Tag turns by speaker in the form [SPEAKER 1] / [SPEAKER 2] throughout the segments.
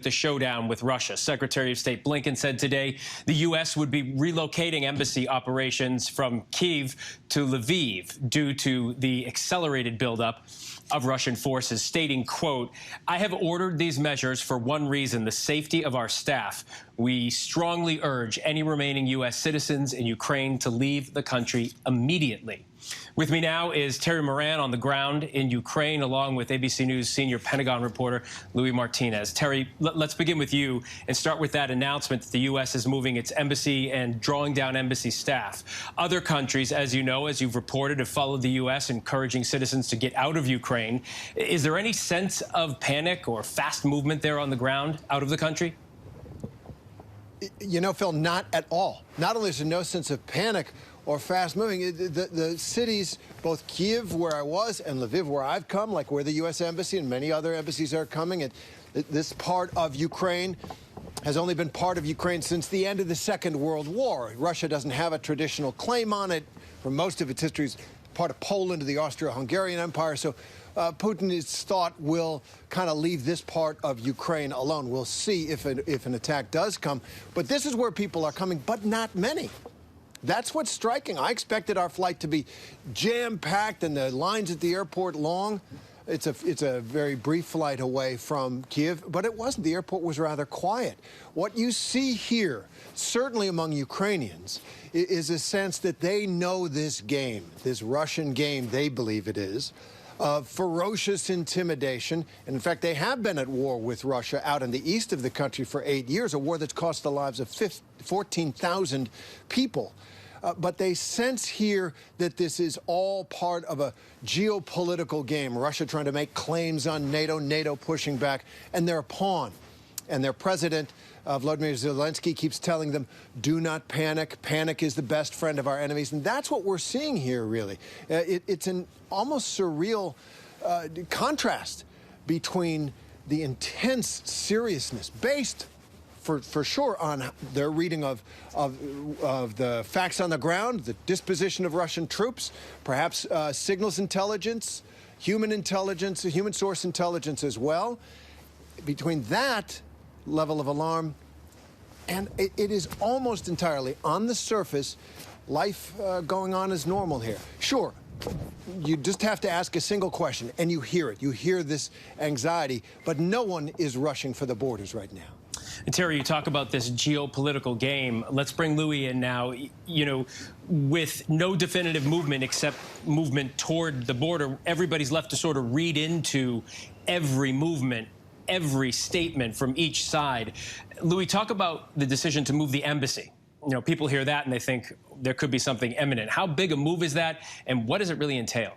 [SPEAKER 1] the showdown with Russia. Secretary of State Blinken said today the U.S. would be relocating embassy operations from Kyiv to Lviv due to the accelerated buildup of Russian forces, stating, quote, "I have ordered these measures for one reason, the safety of our staff. We strongly urge any remaining U.S. citizens in Ukraine to leave the country immediately." With me now is Terry Moran on the ground in Ukraine, along with ABC News senior Pentagon reporter Louis Martinez. Terry, let's begin with you and start with that announcement that the U.S. is moving its embassy and drawing down embassy staff. Other countries, as you know, as you've reported, have followed the U.S., encouraging citizens to get out of Ukraine. Is there any sense of panic or fast movement there on the ground out of the country?
[SPEAKER 2] You know, Phil, not at all. Not only is there no sense of panic or fast moving, the cities, both Kyiv, where I was, and Lviv, where I've come, like where the U.S. Embassy and many other embassies are coming, and this part of Ukraine has only been part of Ukraine since the end of the Second World War. Russia doesn't have a traditional claim on it. For most of its history, it's part of Poland, the Austro-Hungarian Empire. So Putin is thought will kind of leave this part of Ukraine alone. We'll see if an attack does come. But this is where people are coming, but not many. That's what's striking. I expected our flight to be jam-packed and the lines at the airport long. It's a very brief flight away from Kyiv, but it wasn't. The airport was rather quiet. What you see here, certainly among Ukrainians, is a sense that they know this game, this Russian game they believe it is, of ferocious intimidation. And in fact, they have been at war with Russia out in the east of the country for 8 years, a war that's cost the lives of 14,000 people. But they sense here that this is all part of a geopolitical game. Russia trying to make claims on NATO, NATO pushing back, and they're a pawn. And their president, Volodymyr Zelensky, keeps telling them, do not panic. Panic is the best friend of our enemies. And that's what we're seeing here, really. It's an almost surreal contrast between the intense seriousness based for sure on their reading of the facts on the ground, the disposition of Russian troops, perhaps signals intelligence, human source intelligence as well. Between that level of alarm, and it is almost entirely on the surface, life going on as normal here. Sure, you just have to ask a single question, and you hear it. You hear this anxiety, but no one is rushing for the borders right now.
[SPEAKER 1] And Terry, you talk about this geopolitical game. Let's bring Louis in now. You know, with no definitive movement except movement toward the border, everybody's left to sort of read into every movement, every statement from each side. Louis, talk about the decision to move the embassy. You know, people hear that and they think there could be something imminent. How big a move is that, and what does it really entail?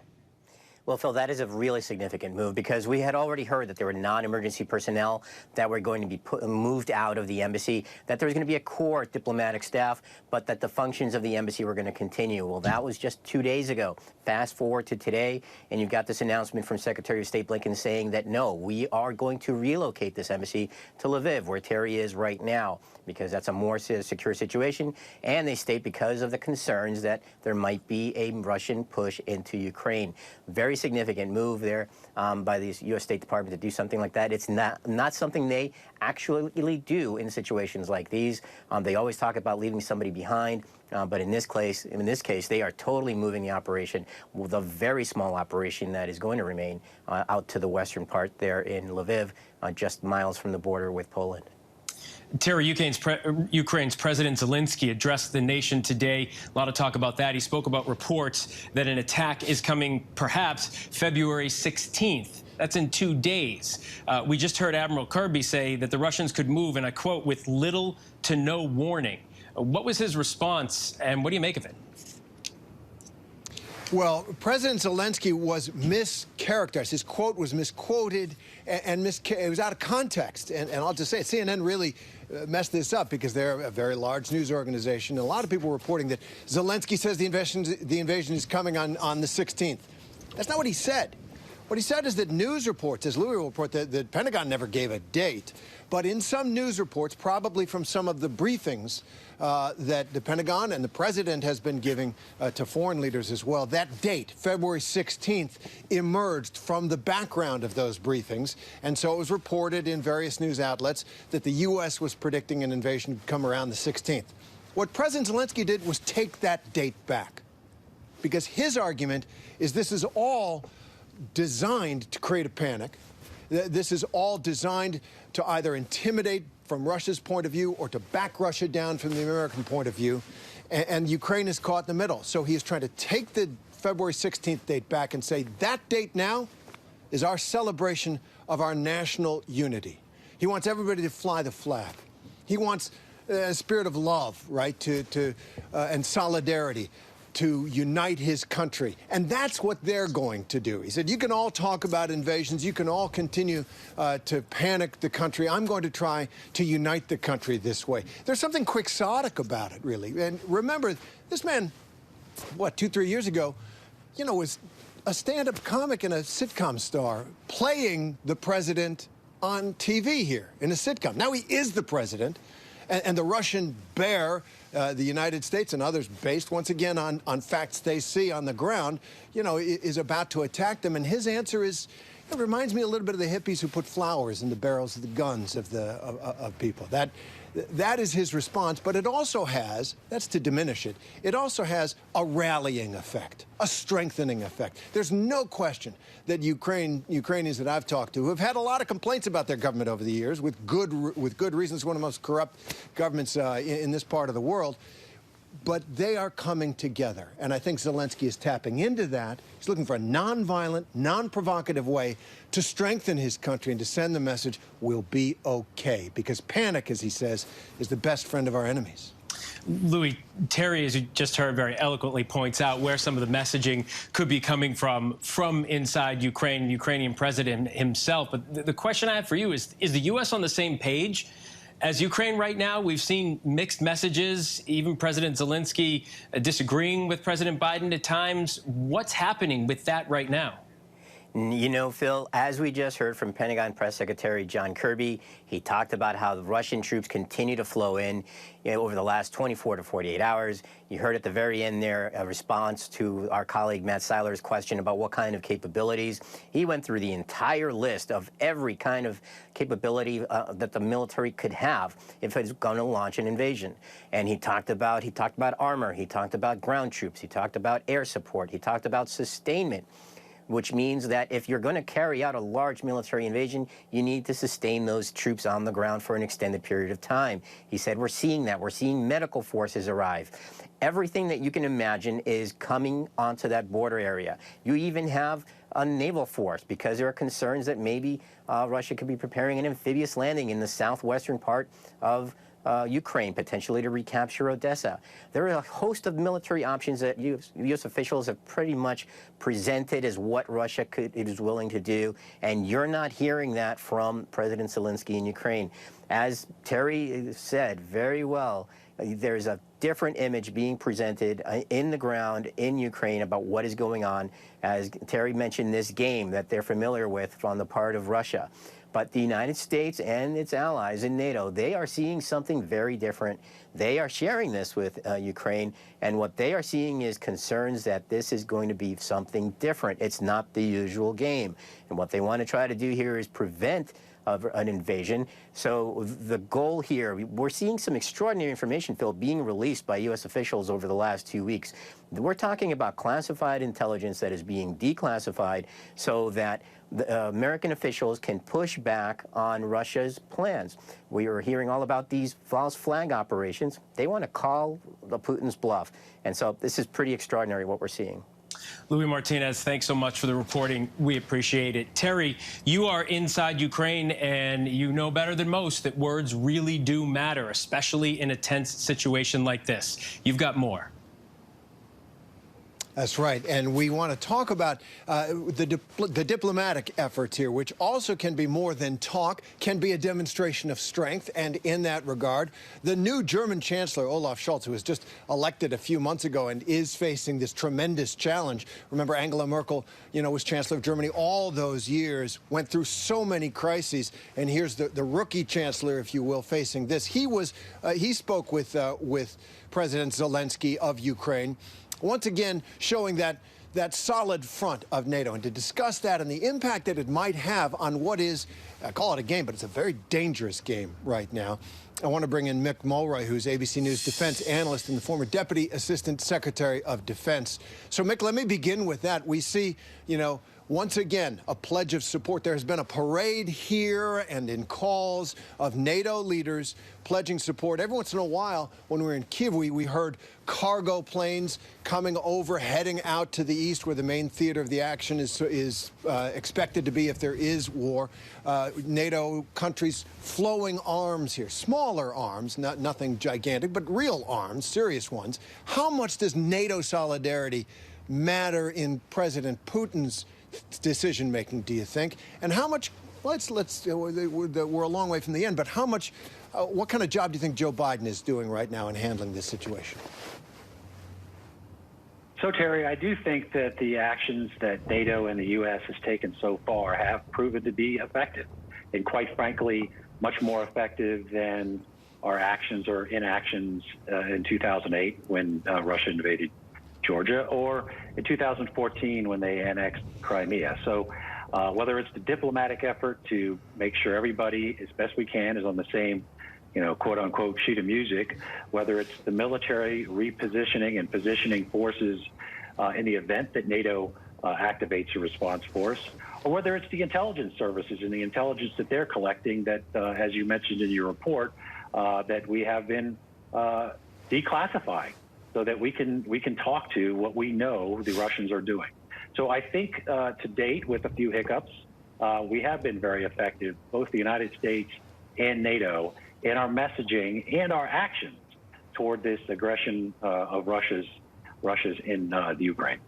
[SPEAKER 3] Well, Phil, that is a really significant move because we had already heard that there were non-emergency personnel that were going to be moved out of the embassy, that there was going to be a core diplomatic staff, but that the functions of the embassy were going to continue. Well, that was just 2 days ago. Fast forward to today, and you've got this announcement from Secretary of State Blinken saying that, no, we are going to relocate this embassy to Lviv, where Terry is right now, because that's a more secure situation. And they state because of the concerns that there might be a Russian push into Ukraine. Very significant move there by the U.S. State Department to do something like that. It's not something they actually do in situations like these. They always talk about leaving somebody behind, but in this case, they are totally moving the operation with a very small operation that is going to remain out to the western part there in Lviv, just miles from the border with Poland.
[SPEAKER 1] Terry, Ukraine's President Zelensky addressed the nation today. A lot of talk about that. He spoke about reports that an attack is coming perhaps February 16th. That's in 2 days. We just heard Admiral Kirby say that the Russians could move, and I quote, with little to no warning. What was his response, and what do you make of it?
[SPEAKER 2] Well, President Zelensky was mischaracterized. His quote was misquoted and it was out of context. And I'll just say it, CNN really messed this up because they're a very large news organization. And a lot of people were reporting that Zelensky says the invasion is coming on the 16th. That's not what he said. What he said is that news reports, as Louis will report, that the Pentagon never gave a date, but in some news reports, probably from some of the briefings that the Pentagon and the president has been giving to foreign leaders as well, that date, February 16th, emerged from the background of those briefings. And so it was reported in various news outlets that the U.S. was predicting an invasion to come around the 16th. What President Zelensky did was take that date back, because his argument is this is all designed to create a panic. This is all designed to either intimidate from Russia's point of view or to back Russia down from the American point of view. And Ukraine is caught in the middle. So he is trying to take the February 16th date back and say that date now is our celebration of our national unity. He wants everybody to fly the flag. He wants a spirit of love, right, and solidarity, to unite his country. And that's what they're going to do. He said, you can all talk about invasions. You can all continue to panic the country. I'm going to try to unite the country this way. There's something quixotic about it, really. And remember, this man, what, 2-3 years ago, you know, was a stand-up comic and a sitcom star playing the president on TV here in a sitcom. Now he is the president. And the Russian bear, the United States and others based, once again, on facts they see on the ground, you know, is about to attack them. And his answer is, it reminds me a little bit of the hippies who put flowers in the barrels of the guns of people. That is his response. But it also has, that's to diminish it, it also has a rallying effect, a strengthening effect. There's no question that Ukrainians that I've talked to have had a lot of complaints about their government over the years, with good reasons. It's one of the most corrupt governments in this part of the world. But they are coming together. And I think Zelensky is tapping into that. He's looking for a nonviolent, non-provocative way to strengthen his country and to send the message, we'll be okay. Because panic, as he says, is the best friend of our enemies.
[SPEAKER 1] Louis, Terry, as you just heard, very eloquently points out where some of the messaging could be coming from inside Ukraine, the Ukrainian president himself. But the question I have for you is the U.S. on the same page as Ukraine right now? We've seen mixed messages, even President Zelensky disagreeing with President Biden at times. What's happening with that right now?
[SPEAKER 3] You know, Phil, as we just heard from Pentagon Press Secretary John Kirby, he talked about how the Russian troops continue to flow in, over the last 24 to 48 hours. You heard at the very end there a response to our colleague Matt Seiler's question about what kind of capabilities. He went through the entire list of every kind of capability that the military could have if it's going to launch an invasion. And he talked about armor, he talked about ground troops, he talked about air support, he talked about sustainment, which means that if you're going to carry out a large military invasion, you need to sustain those troops on the ground for an extended period of time. He said, we're seeing that. We're seeing medical forces arrive. Everything that you can imagine is coming onto that border area. You even have a naval force, because there are concerns that maybe Russia could be preparing an amphibious landing in the southwestern part of Ukraine, potentially to recapture Odessa. There are a host of military options that U.S. officials have pretty much presented as what Russia is willing to do, and you're not hearing that from President Zelensky in Ukraine. As Terry said very well, there's a different image being presented in the ground in Ukraine about what is going on. As Terry mentioned, this game that they're familiar with on the part of Russia. But the United States and its allies in NATO, they are seeing something very different. They are sharing this with Ukraine, and what they are seeing is concerns that this is going to be something different. It's not the usual game. And what they want to try to do here is prevent an invasion. So the goal here, we're seeing some extraordinary information, Phil, being released by U.S. officials over the last 2 weeks. We're talking about classified intelligence that is being declassified so that the American officials can push back on Russia's plans. We are hearing all about these false flag operations. They want to call the Putin's bluff. And so this is pretty extraordinary what we're seeing.
[SPEAKER 1] Louis Martinez, thanks so much for the reporting. We appreciate it. Terry, you are inside Ukraine, and you know better than most that words really do matter, especially in a tense situation like this. You've got more.
[SPEAKER 2] That's right. And we want to talk about the diplomatic efforts here, which also can be more than talk, can be a demonstration of strength. And in that regard, the new German Chancellor, Olaf Scholz, who was just elected a few months ago and is facing this tremendous challenge. Remember, Angela Merkel, was Chancellor of Germany all those years, went through so many crises. And here's the rookie chancellor, if you will, facing this. He spoke with President Zelensky of Ukraine, once again showing that solid front of NATO, and to discuss that and the impact that it might have on what is, I call it a game, but it's a very dangerous game right now. I want to bring in Mick Mulroy, who's ABC News defense analyst and the former Deputy Assistant Secretary of Defense. So, Mick, let me begin with that. We see, once again, a pledge of support. There has been a parade here and in calls of NATO leaders pledging support. Every once in a while, when we were in Kyiv, we heard cargo planes coming over, heading out to the east, where the main theater of the action is expected to be if there is war. NATO countries flowing arms here, smaller arms, nothing gigantic, but real arms, serious ones. How much does NATO solidarity matter in President Putin's decision-making, do you think? And how much, we're a long way from the end, but how much, what kind of job do you think Joe Biden is doing right now in handling this situation?
[SPEAKER 4] So, Terry, I do think that the actions that NATO and the U.S. has taken so far have proven to be effective, and quite frankly, much more effective than our actions or inactions in 2008 when Russia invaded Georgia, or in 2014 when they annexed Crimea. So whether it's the diplomatic effort to make sure everybody, as best we can, is on the same, quote unquote, sheet of music, whether it's the military repositioning and positioning forces in the event that NATO activates a response force, or whether it's the intelligence services and the intelligence that they're collecting that, as you mentioned in your report, that we have been declassifying, so that we can talk to what we know the Russians are doing. So I think to date, with a few hiccups, we have been very effective, both the United States and NATO, in our messaging and our actions toward this aggression of Russia's in the Ukraine.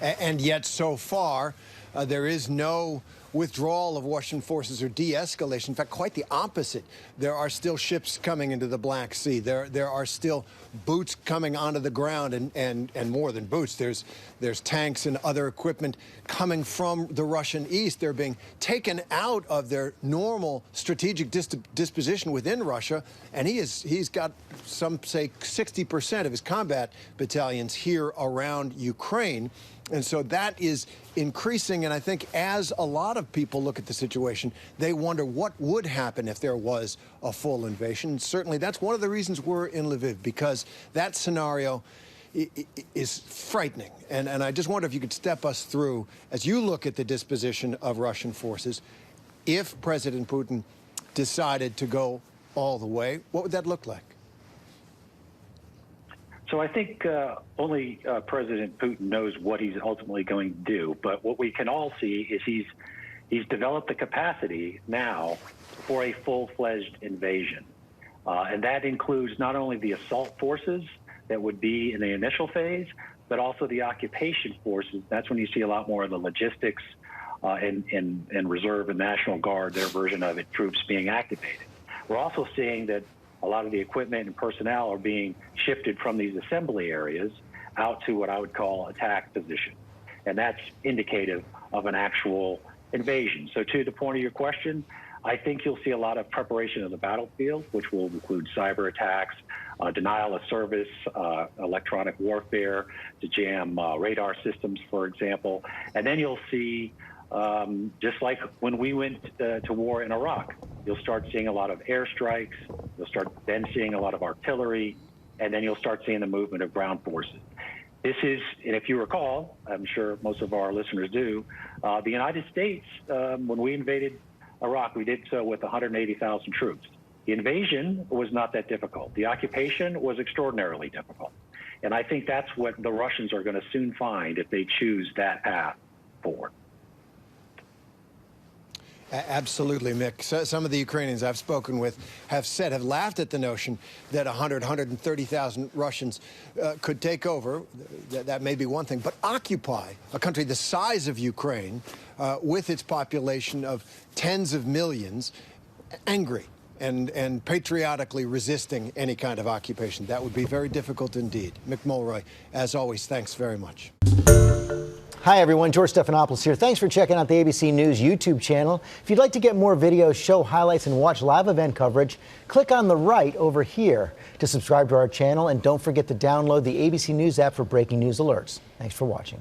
[SPEAKER 2] And yet, so far, there is no withdrawal of Washington forces or de-escalation. In fact, quite the opposite. There are still ships coming into the Black Sea. There are still boots coming onto the ground, and more than boots. There's tanks and other equipment coming from the Russian east. They're being taken out of their normal strategic disposition within Russia, and he's got, some say, 60% of his combat battalions here around Ukraine. And so that is increasing, and I think as a lot of people look at the situation, they wonder what would happen if there was a full invasion. And certainly that's one of the reasons we're in Lviv, because that scenario is frightening. And I just wonder if you could step us through, as you look at the disposition of Russian forces, if President Putin decided to go all the way, what would that look like?
[SPEAKER 4] So I think only President Putin knows what he's ultimately going to do. But what we can all see is he's developed the capacity now for a full-fledged invasion. And that includes not only the assault forces that would be in the initial phase, but also the occupation forces. That's when you see a lot more of the logistics and Reserve and National Guard, their version of it, troops being activated. We're also seeing that a lot of the equipment and personnel are being shifted from these assembly areas out to what I would call attack position. And that's indicative of an actual invasion. So to the point of your question, I think you'll see a lot of preparation of the battlefield, which will include cyber attacks, denial of service, electronic warfare to jam radar systems, for example. And then you'll see, just like when we went to war in Iraq, you'll start seeing a lot of airstrikes, you'll start then seeing a lot of artillery, and then you'll start seeing the movement of ground forces. This is, and if you recall, I'm sure most of our listeners do, the United States, when we invaded Iraq, we did so with 180,000 troops. The invasion was not that difficult. The occupation was extraordinarily difficult. And I think that's what the Russians are going to soon find if they choose that path forward.
[SPEAKER 2] Absolutely, Mick. Some of the Ukrainians I've spoken with have laughed at the notion that 130,000 Russians could take over. That may be one thing, but occupy a country the size of Ukraine with its population of tens of millions, angry and patriotically resisting any kind of occupation. That would be very difficult indeed. Mick Mulroy, as always, thanks very much.
[SPEAKER 5] Hi, everyone. George Stephanopoulos here. Thanks for checking out the ABC News YouTube channel. If you'd like to get more videos, show highlights, and watch live event coverage, click on the right over here to subscribe to our channel. And don't forget to download the ABC News app for breaking news alerts. Thanks for watching.